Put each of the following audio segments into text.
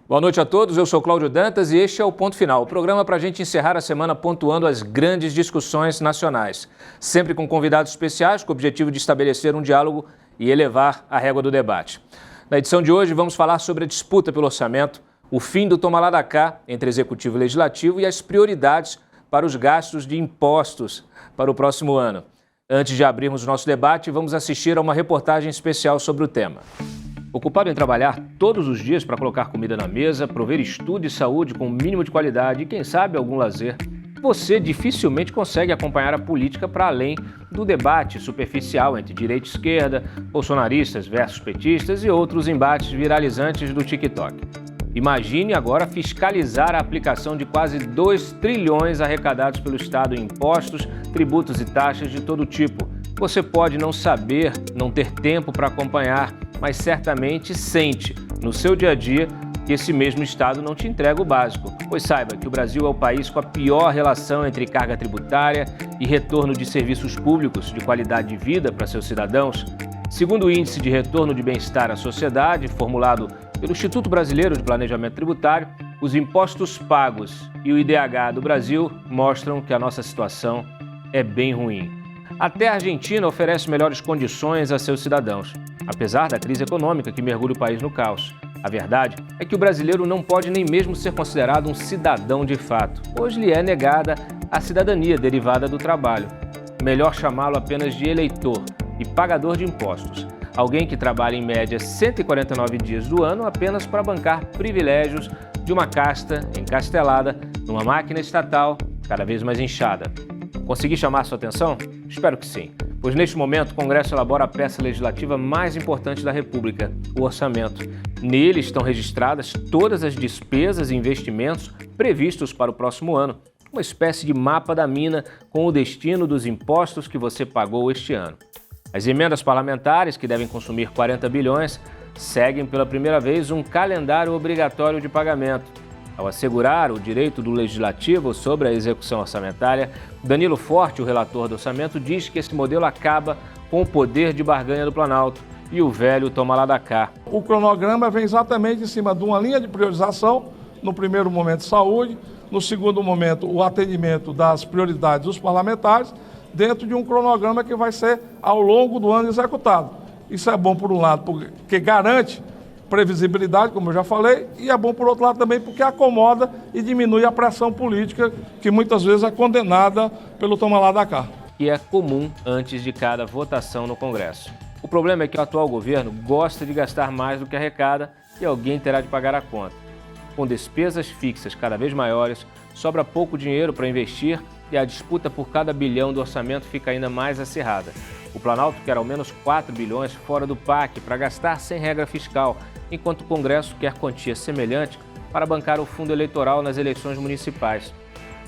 Boa noite a todos, eu sou Cláudio Dantas e este é o Ponto Final, o programa para a gente encerrar a semana pontuando as grandes discussões nacionais, sempre com convidados especiais com o objetivo de estabelecer um diálogo e elevar a régua do debate. Na edição de hoje vamos falar sobre a disputa pelo orçamento, o fim do toma lá da cá entre Executivo e Legislativo e as prioridades para os gastos de impostos para o próximo ano. Antes de abrirmos o nosso debate, vamos assistir a uma reportagem especial sobre o tema. Ocupado em trabalhar todos os dias para colocar comida na mesa, prover estudo e saúde com o mínimo de qualidade e, quem sabe, algum lazer, você dificilmente consegue acompanhar a política para além do debate superficial entre direita e esquerda, bolsonaristas versus petistas e outros embates viralizantes do TikTok. Imagine agora fiscalizar a aplicação de quase 2 trilhões arrecadados pelo Estado em impostos, tributos e taxas de todo tipo. Você pode não saber, não ter tempo para acompanhar, mas certamente sente no seu dia a dia que esse mesmo Estado não te entrega o básico. Pois saiba que o Brasil é o país com a pior relação entre carga tributária e retorno de serviços públicos de qualidade de vida para seus cidadãos. Segundo o Índice de Retorno de Bem-Estar à Sociedade, formulado pelo Instituto Brasileiro de Planejamento Tributário, os impostos pagos e o IDH do Brasil mostram que a nossa situação é bem ruim. Até a Argentina oferece melhores condições a seus cidadãos, apesar da crise econômica que mergulha o país no caos. A verdade é que o brasileiro não pode nem mesmo ser considerado um cidadão de fato, pois lhe é negada a cidadania derivada do trabalho. Melhor chamá-lo apenas de eleitor e pagador de impostos. Alguém que trabalha em média 149 dias do ano apenas para bancar privilégios de uma casta encastelada numa máquina estatal cada vez mais inchada. Consegui chamar sua atenção? Espero que sim, pois neste momento o Congresso elabora a peça legislativa mais importante da República, o orçamento. Nele estão registradas todas as despesas e investimentos previstos para o próximo ano, uma espécie de mapa da mina com o destino dos impostos que você pagou este ano. As emendas parlamentares, que devem consumir 40 bilhões, seguem pela primeira vez um calendário obrigatório de pagamento. Ao assegurar o direito do Legislativo sobre a execução orçamentária, Danilo Forte, o relator do orçamento, diz que esse modelo acaba com o poder de barganha do Planalto e o velho toma lá da cá. O cronograma vem exatamente em cima de uma linha de priorização, no primeiro momento saúde, no segundo momento o atendimento das prioridades dos parlamentares, dentro de um cronograma que vai ser ao longo do ano executado. Isso é bom por um lado, porque garante previsibilidade, como eu já falei, e é bom por outro lado também porque acomoda e diminui a pressão política que muitas vezes é condenada pelo toma lá da cá. E é comum antes de cada votação no Congresso. O problema é que o atual governo gosta de gastar mais do que arrecada e alguém terá de pagar a conta. Com despesas fixas cada vez maiores, sobra pouco dinheiro para investir e a disputa por cada bilhão do orçamento fica ainda mais acirrada. O Planalto quer ao menos 4 bilhões fora do PAC para gastar sem regra fiscal, enquanto o Congresso quer quantia semelhante para bancar o fundo eleitoral nas eleições municipais.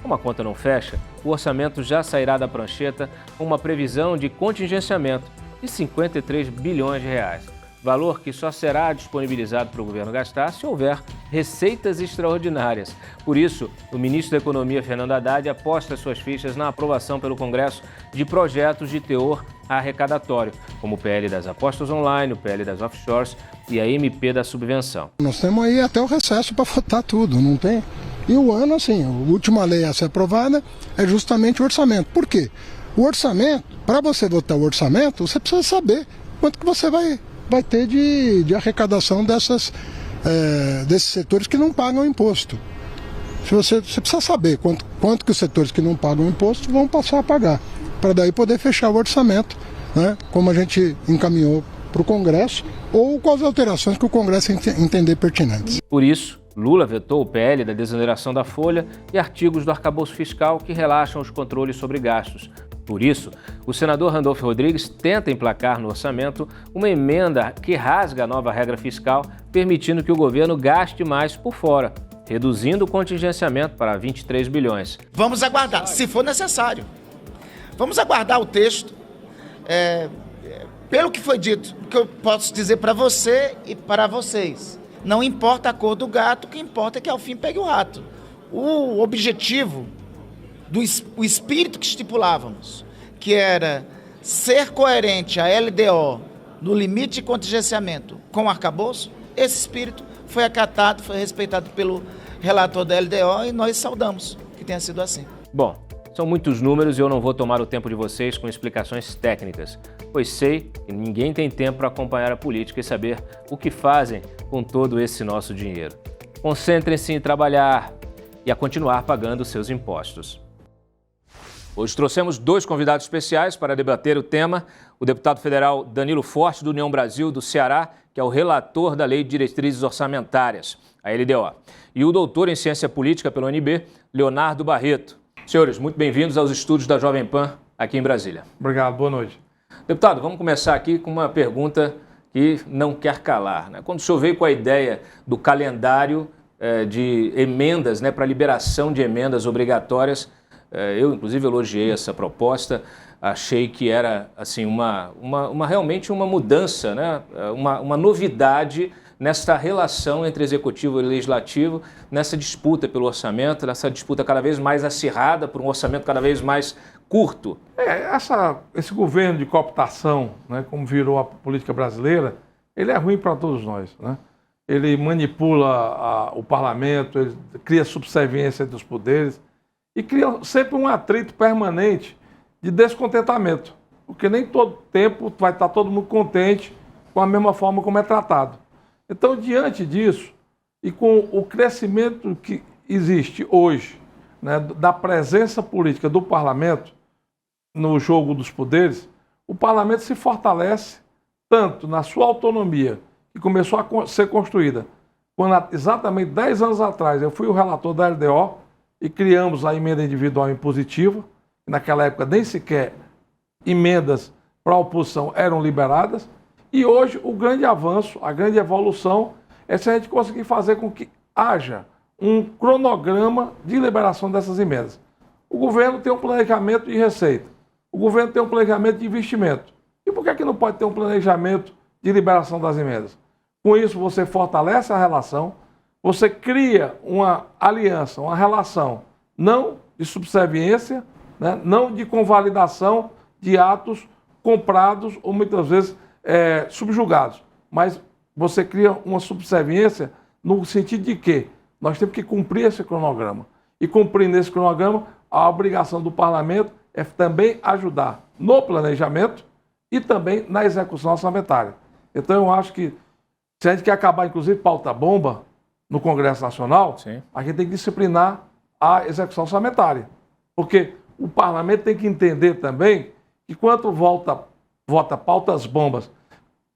Como a conta não fecha, o orçamento já sairá da prancheta com uma previsão de contingenciamento de 53 bilhões de reais. Valor que só será disponibilizado para o governo gastar se houver receitas extraordinárias. Por isso, o ministro da Economia, Fernando Haddad, aposta suas fichas na aprovação pelo Congresso de projetos de teor arrecadatório, como o PL das apostas online, o PL das offshores e a MP da subvenção. Nós temos aí até o recesso para votar tudo, não tem? E o ano, assim, a última lei a ser aprovada é justamente o orçamento. Por quê? O orçamento, para você votar o orçamento, você precisa saber quanto que você vai ter de arrecadação desses setores que não pagam imposto. Você precisa saber quanto que os setores que não pagam imposto vão passar a pagar, para daí poder fechar o orçamento, né, como a gente encaminhou para o Congresso, ou com as alterações que o Congresso entender pertinentes. Por isso, Lula vetou o PL da desoneração da folha e artigos do arcabouço fiscal que relaxam os controles sobre gastos. Por isso, o senador Randolfo Rodrigues tenta emplacar no orçamento uma emenda que rasga a nova regra fiscal, permitindo que o governo gaste mais por fora, reduzindo o contingenciamento para 23 bilhões. Vamos aguardar, se for necessário. Vamos aguardar o texto. Pelo que foi dito, o que eu posso dizer para você e para vocês, não importa a cor do gato, o que importa é que ao fim pegue o rato. O objetivo, o espírito que estipulávamos, que era ser coerente a LDO no limite de contingenciamento com o arcabouço, esse espírito foi acatado, foi respeitado pelo relator da LDO e nós saudamos que tenha sido assim. Bom, são muitos números e eu não vou tomar o tempo de vocês com explicações técnicas, pois sei que ninguém tem tempo para acompanhar a política e saber o que fazem com todo esse nosso dinheiro. Concentrem-se em trabalhar e a continuar pagando seus impostos. Hoje trouxemos 2 convidados especiais para debater o tema: o deputado federal Danilo Forte, do União Brasil do Ceará, que é o relator da Lei de Diretrizes Orçamentárias, a LDO, e o doutor em Ciência Política pela UNB, Leonardo Barreto. Senhores, muito bem-vindos aos estúdios da Jovem Pan, aqui em Brasília. Obrigado, boa noite. Deputado, vamos começar aqui com uma pergunta que não quer calar, né? Quando o senhor veio com a ideia do calendário de emendas, né, para liberação de emendas obrigatórias, eu inclusive elogiei essa proposta, achei que era assim, realmente uma mudança, né? uma novidade nessa relação entre executivo e legislativo, nessa disputa pelo orçamento, nessa disputa cada vez mais acirrada por um orçamento cada vez mais curto. Esse governo de cooptação, né, como virou a política brasileira, ele é ruim para todos nós, né? Ele manipula o parlamento, ele cria subserviência entre os poderes e cria sempre um atrito permanente de descontentamento, porque nem todo tempo vai estar todo mundo contente com a mesma forma como é tratado. Então, diante disso, e com o crescimento que existe hoje, né, da presença política do parlamento no jogo dos poderes, o parlamento se fortalece tanto na sua autonomia, que começou a ser construída quando, exatamente 10 anos atrás, eu fui o relator da LDO e criamos a emenda individual impositiva. Naquela época, nem sequer emendas para a oposição eram liberadas. E hoje, o grande avanço, a grande evolução é se a gente conseguir fazer com que haja um cronograma de liberação dessas emendas. O governo tem um planejamento de receita. O governo tem um planejamento de investimento. E por que não pode ter um planejamento de liberação das emendas? Com isso, você fortalece a relação, você cria uma aliança, uma relação não de subserviência, né, não de convalidação de atos comprados ou muitas vezes subjugados, mas você cria uma subserviência no sentido de que nós temos que cumprir esse cronograma. E cumprir nesse cronograma, a obrigação do parlamento é também ajudar no planejamento e também na execução orçamentária. Então eu acho que se a gente quer acabar, inclusive, pauta-bomba no Congresso Nacional, sim, a gente tem que disciplinar a execução orçamentária. Porque o parlamento tem que entender também que quando vota pautas-bombas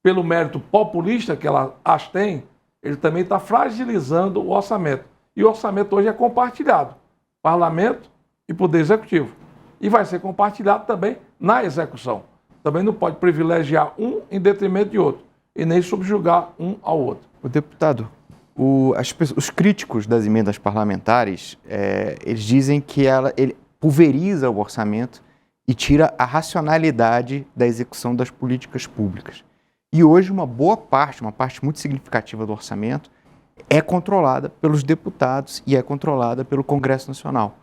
pelo mérito populista que as tem, ele também está fragilizando o orçamento. E o orçamento hoje é compartilhado, parlamento e poder executivo. E vai ser compartilhado também na execução. Também não pode privilegiar um em detrimento de outro, e nem subjugar um ao outro. O deputado, os críticos das emendas parlamentares, eles dizem que ele pulveriza o orçamento e tira a racionalidade da execução das políticas públicas. E hoje uma parte muito significativa do orçamento é controlada pelos deputados e é controlada pelo Congresso Nacional.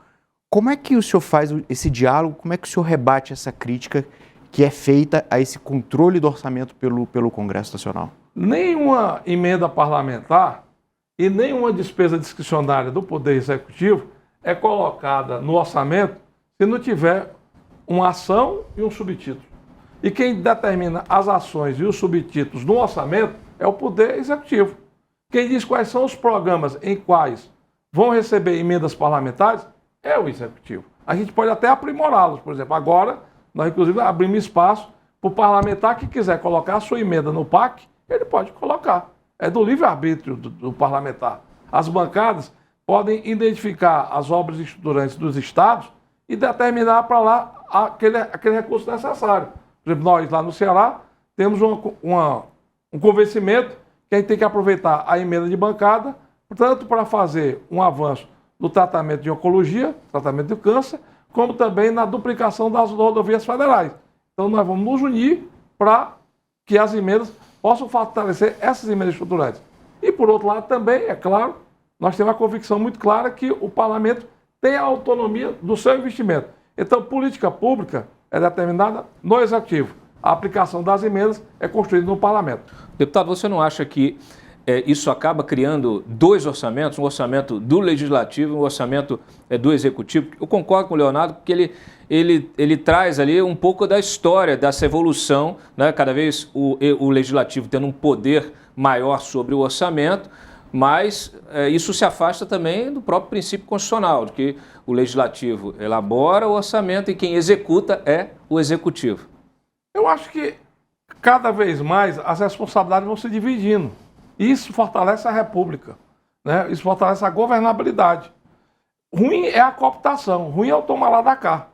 Como é que o senhor faz esse diálogo, como é que o senhor rebate essa crítica que é feita a esse controle do orçamento pelo Congresso Nacional? Nenhuma emenda parlamentar e nenhuma despesa discricionária do Poder Executivo é colocada no orçamento se não tiver uma ação e um subtítulo. E quem determina as ações e os subtítulos no orçamento é o Poder Executivo. Quem diz quais são os programas em quais vão receber emendas parlamentares é o Executivo. A gente pode até aprimorá-los. Por exemplo, agora nós inclusive abrimos espaço para o parlamentar que quiser colocar a sua emenda no PAC, ele pode colocar. É do livre-arbítrio do parlamentar. As bancadas podem identificar as obras estruturantes dos estados e determinar para lá aquele recurso necessário. Por exemplo, nós lá no Ceará temos um convencimento que a gente tem que aproveitar a emenda de bancada, tanto para fazer um avanço no tratamento de oncologia, tratamento do câncer, como também na duplicação das rodovias federais. Então nós vamos nos unir para que as emendas possam fortalecer essas emendas estruturantes. E por outro lado também, é claro, nós temos uma convicção muito clara que o parlamento tem a autonomia do seu investimento. Então política pública é determinada no Executivo. a aplicação das emendas é construída no parlamento. Deputado, você não acha que isso acaba criando dois orçamentos, um orçamento do Legislativo e um orçamento do Executivo? Eu concordo com o Leonardo, porque ele traz ali um pouco da história dessa evolução, né? Cada vez o Legislativo tendo um poder maior sobre o orçamento, mas isso se afasta também do próprio princípio constitucional, de que o Legislativo elabora o orçamento e quem executa é o Executivo. Eu acho que cada vez mais as responsabilidades vão se dividindo. Isso fortalece a República, né? Isso fortalece a governabilidade. Ruim é a cooptação, ruim é o tomar lá da cá.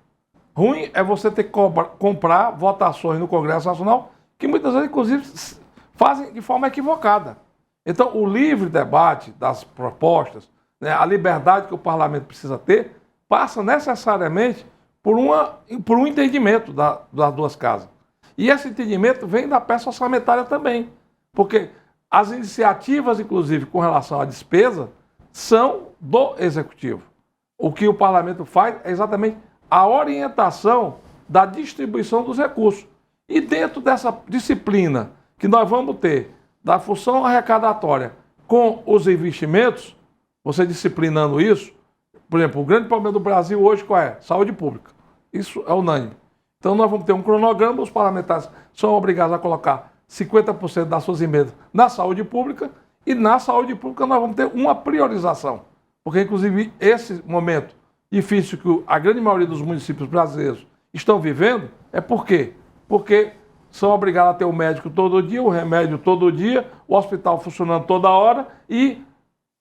Ruim é você ter que comprar votações no Congresso Nacional que muitas vezes, inclusive, fazem de forma equivocada. Então, o livre debate das propostas, né, a liberdade que o parlamento precisa ter, passa necessariamente por um entendimento das duas casas. E esse entendimento vem da peça orçamentária também, porque as iniciativas, inclusive, com relação à despesa, são do Executivo. O que o parlamento faz é exatamente a orientação da distribuição dos recursos. E dentro dessa disciplina que nós vamos ter da função arrecadatória com os investimentos, você disciplinando isso, por exemplo, o grande problema do Brasil hoje qual é? Saúde pública. Isso é unânime. Então nós vamos ter um cronograma, os parlamentares são obrigados a colocar 50% das suas emendas na saúde pública, e na saúde pública nós vamos ter uma priorização. Porque, inclusive, esse momento difícil que a grande maioria dos municípios brasileiros estão vivendo, é por quê? Porque são obrigados a ter o médico todo dia, o remédio todo dia, o hospital funcionando toda hora, e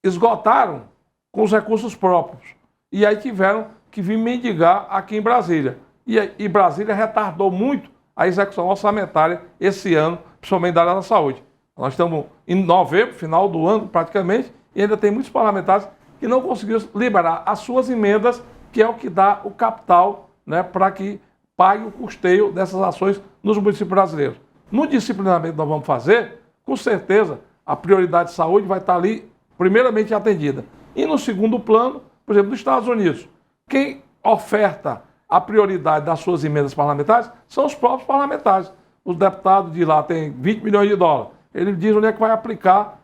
esgotaram com os recursos próprios. E aí tiveram que vir mendigar aqui em Brasília. E Brasília retardou muito a execução orçamentária esse ano, principalmente da área da saúde. Nós estamos em novembro, final do ano praticamente, e ainda tem muitos parlamentares que não conseguiram liberar as suas emendas, que é o que dá o capital, né, para que pague o custeio dessas ações nos municípios brasileiros. No disciplinamento que nós vamos fazer, com certeza, a prioridade de saúde vai estar ali primeiramente atendida. E no segundo plano, por exemplo, nos Estados Unidos, quem oferta a prioridade das suas emendas parlamentares são os próprios parlamentares. Os deputados de lá têm 20 milhões de dólares. Ele diz onde é que vai aplicar,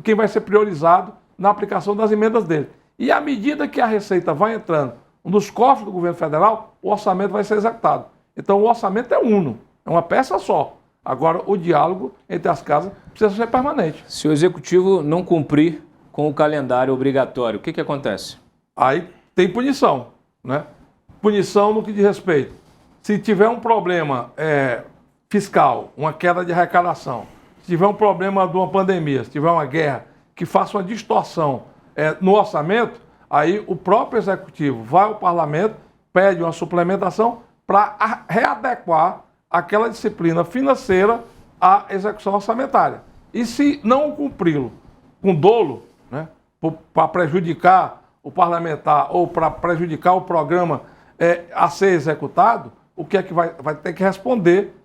quem vai ser priorizado na aplicação das emendas dele. E à medida que a receita vai entrando nos cofres do governo federal, o orçamento vai ser executado. Então o orçamento é uno, é uma peça só. Agora o diálogo entre as casas precisa ser permanente. Se o Executivo não cumprir com o calendário obrigatório, o que acontece? Aí tem punição, né? Punição no que diz respeito. Se tiver um problema fiscal, uma queda de arrecadação, se tiver um problema de uma pandemia, se tiver uma guerra que faça uma distorção no orçamento, aí o próprio Executivo vai ao Parlamento, pede uma suplementação para readequar aquela disciplina financeira à execução orçamentária. E se não cumpri-lo com dolo, né, para prejudicar o parlamentar ou para prejudicar o programa a ser executado, o que é que vai ter que responder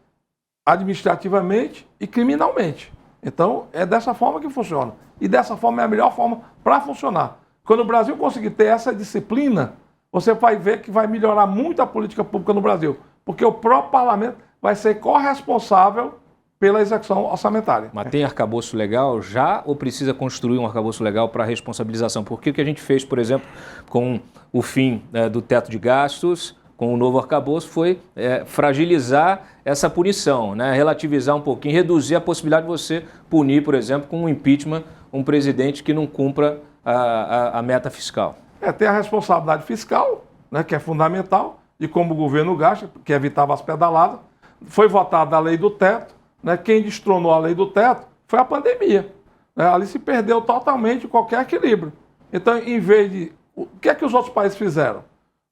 administrativamente e criminalmente. Então, é dessa forma que funciona. E dessa forma é a melhor forma para funcionar. Quando o Brasil conseguir ter essa disciplina, você vai ver que vai melhorar muito a política pública no Brasil. Porque o próprio parlamento vai ser corresponsável pela execução orçamentária. Mas tem arcabouço legal já ou precisa construir um arcabouço legal para responsabilização? Porque o que a gente fez, por exemplo, com o fim do teto de gastos, com o novo arcabouço, foi fragilizar essa punição, né? Relativizar um pouquinho, reduzir a possibilidade de você punir, por exemplo, com um impeachment, um presidente que não cumpra a meta fiscal. Tem a responsabilidade fiscal, né, que é fundamental, de como o governo gasta, que evitava as pedaladas. Foi votada a lei do teto, né? Quem destronou a lei do teto foi a pandemia, né? Ali se perdeu totalmente qualquer equilíbrio. Então, em vez de... O que é que os outros países fizeram?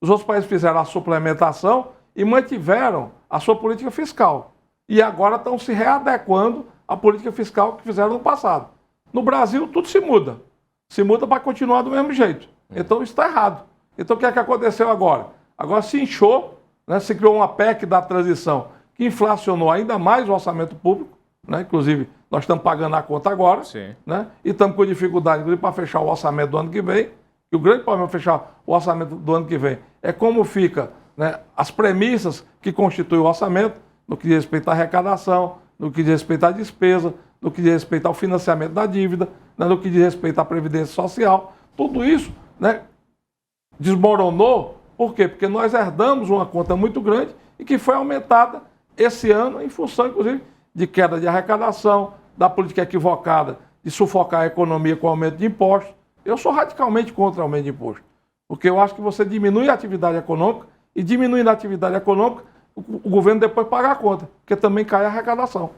Os outros países fizeram a suplementação e mantiveram a sua política fiscal. E agora estão se readequando à política fiscal que fizeram no passado. No Brasil, tudo se muda. Se muda para continuar do mesmo jeito. Então, isso está errado. Então, o que é que aconteceu agora? Agora se inchou, né? Se criou uma PEC da transição que inflacionou ainda mais o orçamento público, né? Inclusive, nós estamos pagando a conta agora, né? E estamos com dificuldade, inclusive, para fechar o orçamento do ano que vem. E o grande problema para fechar o orçamento do ano que vem é como fica, né, as premissas que constituem o orçamento. no que diz respeito à arrecadação, no que diz respeito à despesa, no que diz respeito ao financiamento da dívida, né, no que diz respeito à previdência social. Tudo isso, né, desmoronou. Por quê? Porque nós herdamos uma conta muito grande e que foi aumentada esse ano em função, inclusive, de queda de arrecadação, da política equivocada de sufocar a economia com aumento de impostos. Eu sou radicalmente contra o aumento de imposto, porque eu acho que você diminui a atividade econômica e diminuindo a atividade econômica, o governo depois paga a conta, porque também cai a arrecadação.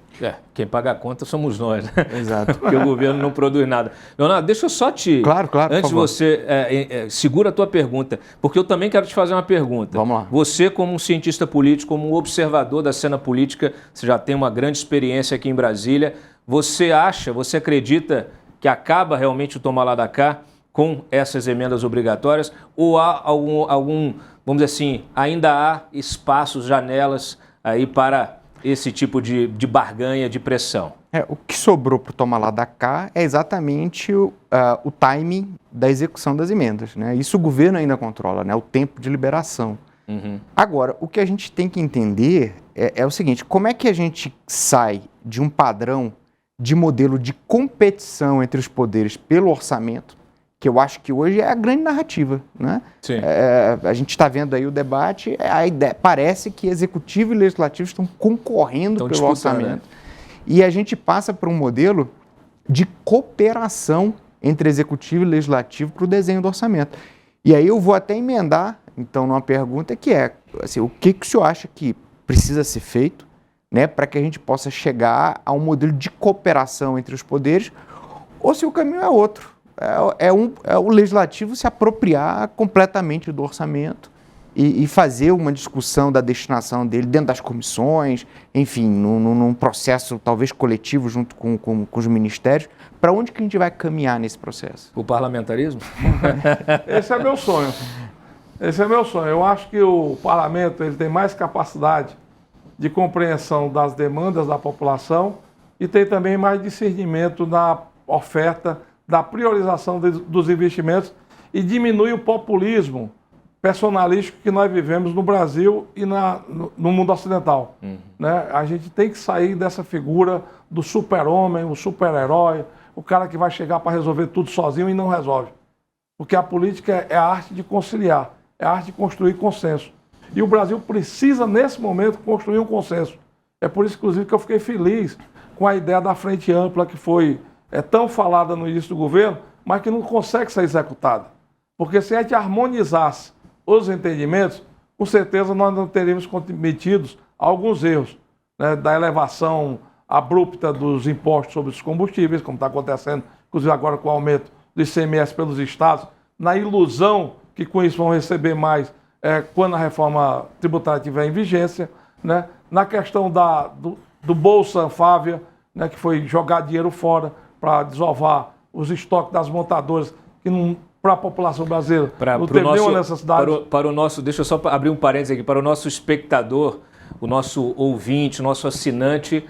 Quem paga a conta somos nós, né? Exato. Porque o governo não produz nada. Leonardo, deixa eu só te... Claro, antes de você... segura a tua pergunta, porque eu também quero te fazer uma pergunta. Vamos lá. Você, como um cientista político, como um observador da cena política, você já tem uma grande experiência aqui em Brasília. Você acredita que acaba realmente o toma lá da cá com essas emendas obrigatórias? Ou há algum, vamos dizer assim, ainda há espaços, janelas aí para esse tipo de barganha, de pressão? O que sobrou para o toma lá da cá é exatamente o timing da execução das emendas, né? Isso o governo ainda controla, né? O tempo de liberação. Uhum. Agora, o que a gente tem que entender é o seguinte: como é que a gente sai de um padrão de modelo de competição entre os poderes pelo orçamento, que eu acho que hoje é a grande narrativa, né? Sim. A gente está vendo aí o debate, a ideia, parece que executivo e legislativo estão concorrendo pelo orçamento. Né? E a gente passa para um modelo de cooperação entre executivo e legislativo para o desenho do orçamento. E aí eu vou até emendar, então, numa pergunta que é, assim, o que o senhor acha que precisa ser feito, né, para que a gente possa chegar a um modelo de cooperação entre os poderes, ou se o caminho é outro, é o legislativo se apropriar completamente do orçamento e fazer uma discussão da destinação dele dentro das comissões, enfim, num processo talvez coletivo junto com os ministérios. Para onde que a gente vai caminhar nesse processo? O parlamentarismo? Esse é meu sonho. Esse é meu sonho. Eu acho que o parlamento ele tem mais capacidade de compreensão das demandas da população e tem também mais discernimento na oferta, da priorização dos investimentos e diminui o populismo personalístico que nós vivemos no Brasil e no mundo ocidental. Né? A gente tem que sair dessa figura do super-homem, o super-herói, o cara que vai chegar para resolver tudo sozinho e não resolve. Porque a política é a arte de conciliar, é a arte de construir consenso. E o Brasil precisa, nesse momento, construir um consenso. É por isso, inclusive, que eu fiquei feliz com a ideia da frente ampla que foi tão falada no início do governo, mas que não consegue ser executada. Porque se a gente harmonizasse os entendimentos, com certeza nós não teríamos cometidos alguns erros, né, da elevação abrupta dos impostos sobre os combustíveis, como está acontecendo, inclusive agora com o aumento do ICMS pelos estados, na ilusão que com isso vão receber mais quando a reforma tributária estiver em vigência, né, na questão do Bolsa Anfávia, né, que foi jogar dinheiro fora para desovar os estoques das montadoras, que para a população brasileira não teve nenhuma necessidade. Para o nosso, deixa eu só abrir um parênteses aqui, para o nosso espectador, o nosso ouvinte, o nosso assinante,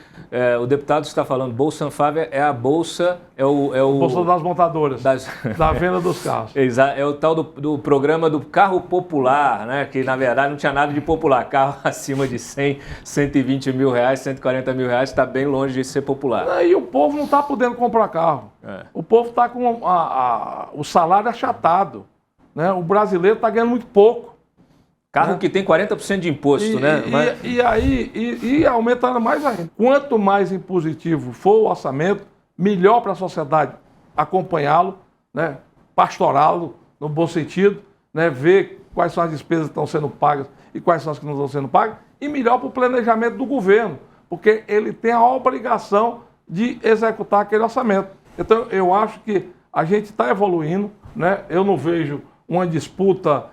o deputado está falando, Bolsa Anfávia é a bolsa, Bolsa das montadoras, da venda dos carros. Exato, é o tal do programa do carro popular, né? Que na verdade não tinha nada de popular, carro acima de 100, 120 mil reais, 140 mil reais, está bem longe de ser popular. E o povo não está podendo comprar carro, o povo está com o salário achatado, né? O brasileiro está ganhando muito pouco. Carro que tem 40% de imposto, né? E aumentando mais ainda. Quanto mais impositivo for o orçamento, melhor para a sociedade acompanhá-lo, né? Pastorá-lo, no bom sentido, né? Ver quais são as despesas que estão sendo pagas e quais são as que não estão sendo pagas, e melhor para o planejamento do governo, porque ele tem a obrigação de executar aquele orçamento. Então, eu acho que a gente está evoluindo, né? Eu não vejo uma disputa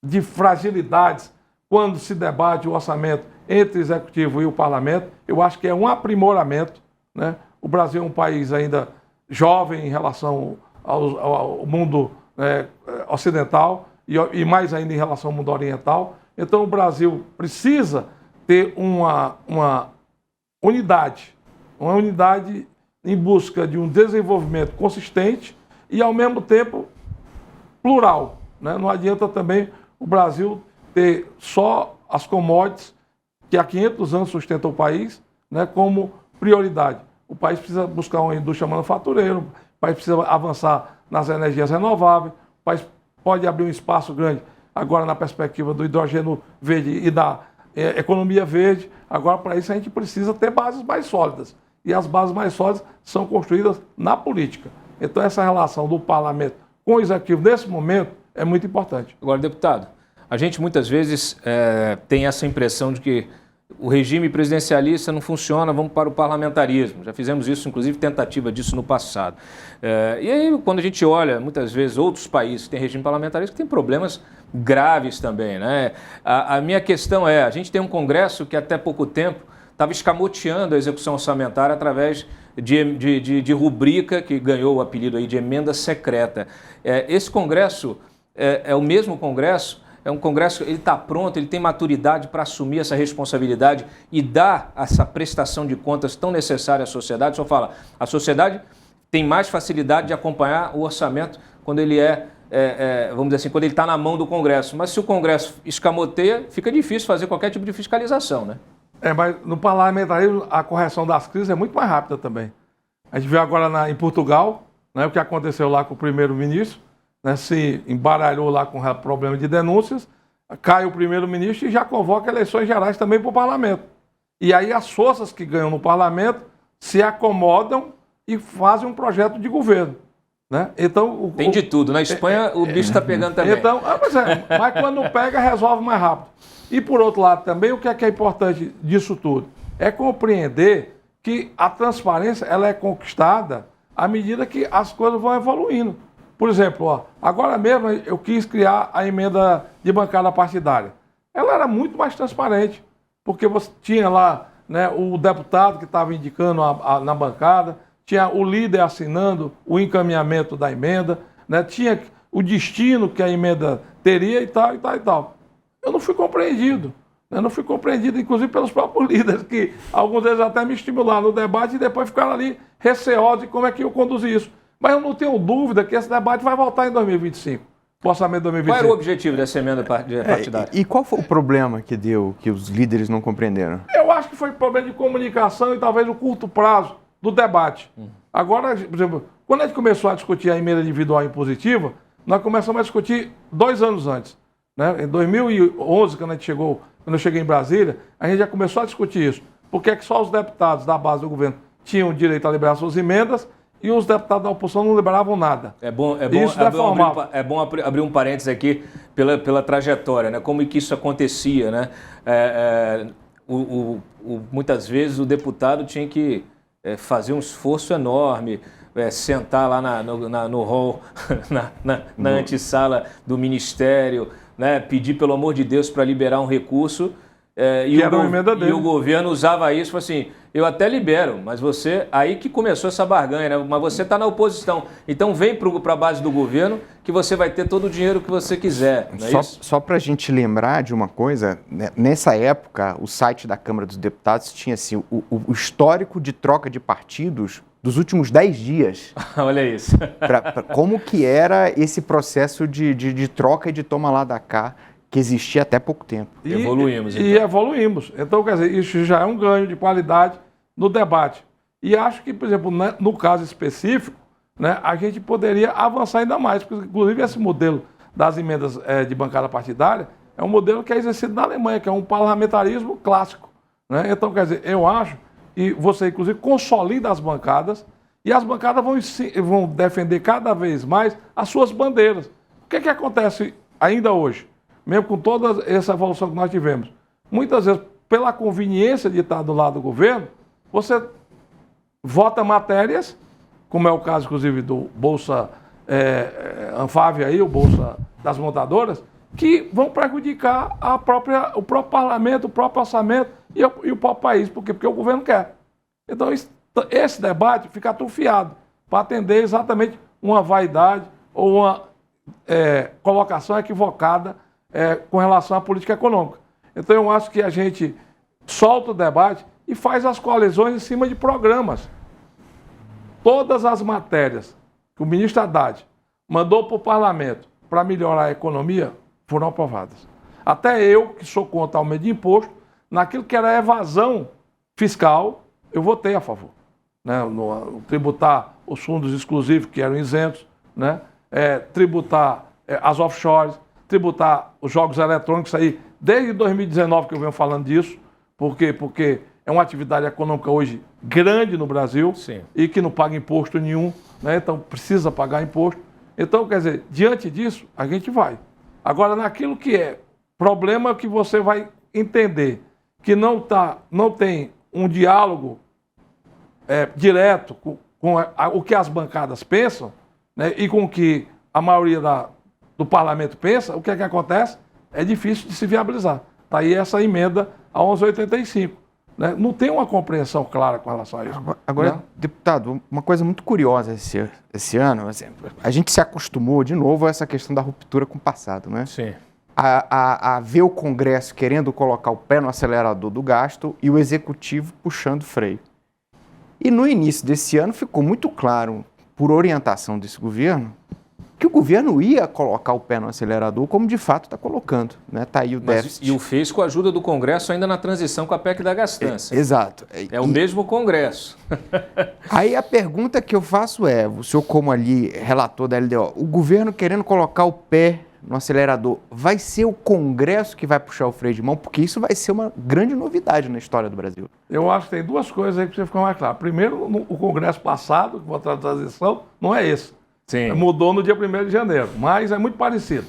de fragilidades quando se debate o orçamento entre o Executivo e o Parlamento. Eu acho que é um aprimoramento, né? O Brasil é um país ainda jovem em relação ao mundo ocidental e mais ainda em relação ao mundo oriental. Então o Brasil precisa ter uma unidade em busca de um desenvolvimento consistente e ao mesmo tempo plural, né? Não adianta também o Brasil ter só as commodities que há 500 anos sustentam o país, né, como prioridade. O país precisa buscar uma indústria manufatureira, o país precisa avançar nas energias renováveis, o país pode abrir um espaço grande agora na perspectiva do hidrogênio verde e da economia verde. Agora, para isso, a gente precisa ter bases mais sólidas. E as bases mais sólidas são construídas na política. Então, essa relação do parlamento com o executivo, nesse momento, é muito importante. Agora, deputado, a gente muitas vezes tem essa impressão de que o regime presidencialista não funciona, vamos para o parlamentarismo. Já fizemos isso, inclusive tentativa disso no passado. E aí, quando a gente olha, muitas vezes, outros países que têm regime parlamentarista, que têm problemas graves também, né? A minha questão é, a gente tem um Congresso que até pouco tempo estava escamoteando a execução orçamentária através de rubrica que ganhou o apelido aí de emenda secreta. Esse Congresso é o mesmo Congresso? É um Congresso, ele está pronto, ele tem maturidade para assumir essa responsabilidade e dar essa prestação de contas tão necessária à sociedade? O senhor fala, a sociedade tem mais facilidade de acompanhar o orçamento quando ele vamos dizer assim, quando ele está na mão do Congresso. Mas se o Congresso escamoteia, fica difícil fazer qualquer tipo de fiscalização, né? Mas no parlamentarismo a correção das crises é muito mais rápida também. A gente viu agora em Portugal, né, o que aconteceu lá com o primeiro-ministro, né, se embaralhou lá com o problema de denúncias, cai o primeiro-ministro e já convoca eleições gerais também para o parlamento. E aí as forças que ganham no parlamento se acomodam e fazem um projeto de governo. Né? Então, tem de tudo. Na Espanha o bicho está pegando também. Então, mas quando pega, resolve mais rápido. E por outro lado também, o que é importante disso tudo? É compreender que a transparência ela é conquistada à medida que as coisas vão evoluindo. Por exemplo, agora mesmo eu quis criar a emenda de bancada partidária. Ela era muito mais transparente, porque você tinha lá, né, o deputado que estava indicando na bancada, tinha o líder assinando o encaminhamento da emenda, né, tinha o destino que a emenda teria e tal, e tal, e tal. Eu não fui compreendido. Eu não fui compreendido, inclusive, pelos próprios líderes, que alguns deles até me estimularam no debate e depois ficaram ali receosos de como é que eu conduzi isso. Mas eu não tenho dúvida que esse debate vai voltar em 2025, o orçamento de 2025. Qual era o objetivo dessa emenda partidária? E qual foi o problema que deu, que os líderes não compreenderam? Eu acho que foi problema de comunicação e talvez o curto prazo do debate. Agora, por exemplo, quando a gente começou a discutir a emenda individual impositiva, nós começamos a discutir 2 anos antes. Né? Em 2011, quando eu cheguei em Brasília, a gente já começou a discutir isso. Porque é que só os deputados da base do governo tinham direito a liberar suas emendas e os deputados da oposição não liberavam nada. É bom abrir um parênteses aqui pela trajetória, né? Como que isso acontecia, né? Muitas vezes o deputado tinha que fazer um esforço enorme, sentar lá no hall, na antessala do ministério, né? Pedir pelo amor de Deus para liberar um recurso. E o governo usava isso, falou assim, eu até libero, mas você, aí que começou essa barganha, né? Mas você está na oposição, então vem para a base do governo que você vai ter todo o dinheiro que você quiser, não é isso? Só para a gente lembrar de uma coisa, né? Nessa época, o site da Câmara dos Deputados tinha assim, o histórico de troca de partidos dos últimos 10 dias. Olha isso. Como que era esse processo de troca e de toma lá da cá, que existia até pouco tempo. Evoluímos. E evoluímos. Então, quer dizer, isso já é um ganho de qualidade no debate. E acho que, por exemplo, no caso específico, né, a gente poderia avançar ainda mais, porque, inclusive, esse modelo das emendas de bancada partidária é um modelo que é exercido na Alemanha, que é um parlamentarismo clássico. Né? Então, quer dizer, eu acho, e você, inclusive, consolida as bancadas, e as bancadas vão defender cada vez mais as suas bandeiras. O que acontece ainda hoje? Mesmo com toda essa evolução que nós tivemos. Muitas vezes, pela conveniência de estar do lado do governo, você vota matérias, como é o caso, inclusive, do Bolsa Anfávia, aí, o Bolsa das Montadoras, que vão prejudicar o próprio parlamento, o próprio orçamento e o próprio país. Por quê? Porque o governo quer. Então, esse debate fica atrofiado para atender exatamente uma vaidade ou uma colocação equivocada com relação à política econômica. Então, eu acho que a gente solta o debate e faz as coalizões em cima de programas. Todas as matérias que o ministro Haddad mandou para o parlamento para melhorar a economia foram aprovadas. Até eu, que sou contra aumento de imposto, naquilo que era evasão fiscal, eu votei a favor. Né? Tributar os fundos exclusivos, que eram isentos, né? Tributar as offshores, tributar os jogos eletrônicos, aí desde 2019 que eu venho falando disso, porque é uma atividade econômica hoje grande no Brasil. Sim. E que não paga imposto nenhum, né? Então precisa pagar imposto. Então, quer dizer, diante disso, a gente vai. Agora, naquilo que é problema que você vai entender que não tem um diálogo direto com o que as bancadas pensam, né? E com o que a maioria do parlamento pensa, o que é que acontece? É difícil de se viabilizar. Está aí essa emenda a 1185. Né? Não tem uma compreensão clara com relação a isso. Agora, né? Deputado, uma coisa muito curiosa esse ano, a gente se acostumou de novo a essa questão da ruptura com o passado, né? Sim. A ver o Congresso querendo colocar o pé no acelerador do gasto e o Executivo puxando o freio. E no início desse ano ficou muito claro, por orientação desse governo, que o governo ia colocar o pé no acelerador, como de fato está colocando. Né? Tá aí o déficit. E o fez com a ajuda do Congresso ainda na transição com a PEC da gastança. Exato. É o mesmo Congresso. Aí a pergunta que eu faço é, o senhor como ali relator da LDO, o governo querendo colocar o pé no acelerador, vai ser o Congresso que vai puxar o freio de mão? Porque isso vai ser uma grande novidade na história do Brasil. Eu acho que tem duas coisas aí que precisa ficar mais claro. Primeiro, o Congresso passado, que votou a transição, não é esse. Sim. Mudou no dia 1º de janeiro, mas é muito parecido.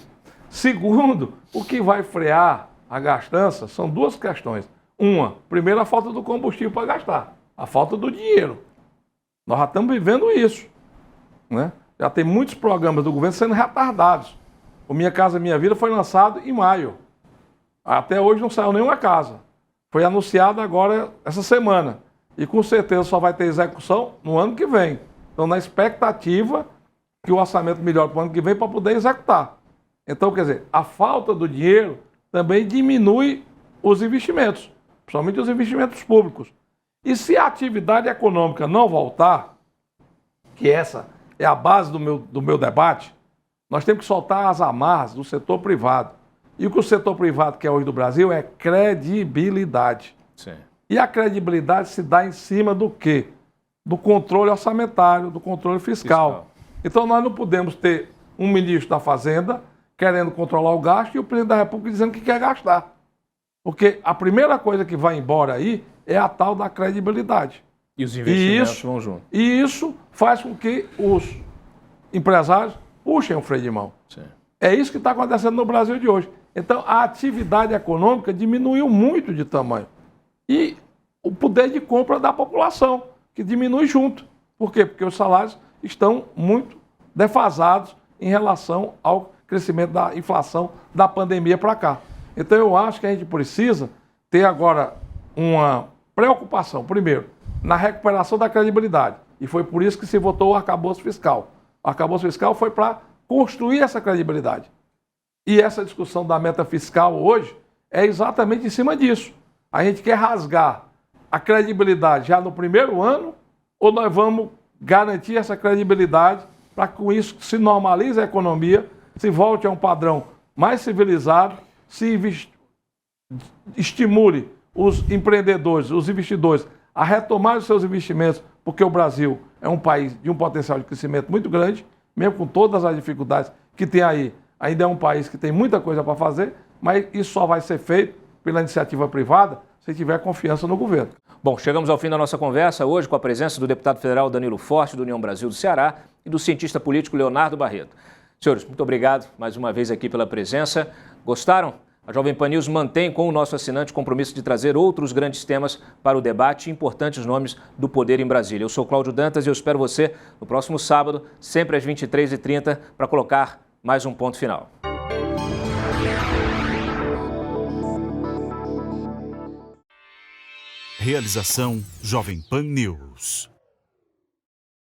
Segundo, o que vai frear a gastança são duas questões. Uma, primeiro, a falta do combustível para gastar, a falta do dinheiro. Nós já estamos vivendo isso. Né? Já tem muitos programas do governo sendo retardados. O Minha Casa Minha Vida foi lançado em maio. Até hoje não saiu nenhuma casa. Foi anunciado agora essa semana. E com certeza só vai ter execução no ano que vem. Então, na expectativa que o orçamento melhore para o ano que vem para poder executar. Então, quer dizer, a falta do dinheiro também diminui os investimentos, principalmente os investimentos públicos. E se a atividade econômica não voltar, que essa é a base do meu debate, nós temos que soltar as amarras do setor privado. E o que o setor privado quer hoje do Brasil é credibilidade. Sim. E a credibilidade se dá em cima do quê? Do controle orçamentário, do controle fiscal. Então nós não podemos ter um ministro da Fazenda querendo controlar o gasto e o presidente da República dizendo que quer gastar. Porque a primeira coisa que vai embora aí é a tal da credibilidade. E os investimentos vão junto. E isso faz com que os empresários puxem o freio de mão. Sim. É isso que está acontecendo no Brasil de hoje. Então, a atividade econômica diminuiu muito de tamanho. E o poder de compra da população, que diminui junto. Por quê? Porque os salários estão muito defasados em relação ao crescimento da inflação da pandemia para cá. Então, eu acho que a gente precisa ter agora uma preocupação, primeiro, na recuperação da credibilidade. E foi por isso que se votou o arcabouço fiscal. O arcabouço fiscal foi para construir essa credibilidade. E essa discussão da meta fiscal hoje é exatamente em cima disso. A gente quer rasgar a credibilidade já no primeiro ano ou nós vamos garantir essa credibilidade para que com isso se normalize a economia, se volte a um padrão mais civilizado, se estimule os empreendedores, os investidores a retomar os seus investimentos, porque o Brasil é um país de um potencial de crescimento muito grande, mesmo com todas as dificuldades que tem aí, ainda é um país que tem muita coisa para fazer, mas isso só vai ser feito pela iniciativa privada se tiver confiança no governo. Bom, chegamos ao fim da nossa conversa hoje com a presença do deputado federal Danilo Forte, do União Brasil do Ceará, e do cientista político Leonardo Barreto. Senhores, muito obrigado mais uma vez aqui pela presença. Gostaram? A Jovem Pan News mantém com o nosso assinante o compromisso de trazer outros grandes temas para o debate e importantes nomes do poder em Brasília. Eu sou Cláudio Dantas e eu espero você no próximo sábado, sempre às 23h30, para colocar mais um ponto final. Realização Jovem Pan News.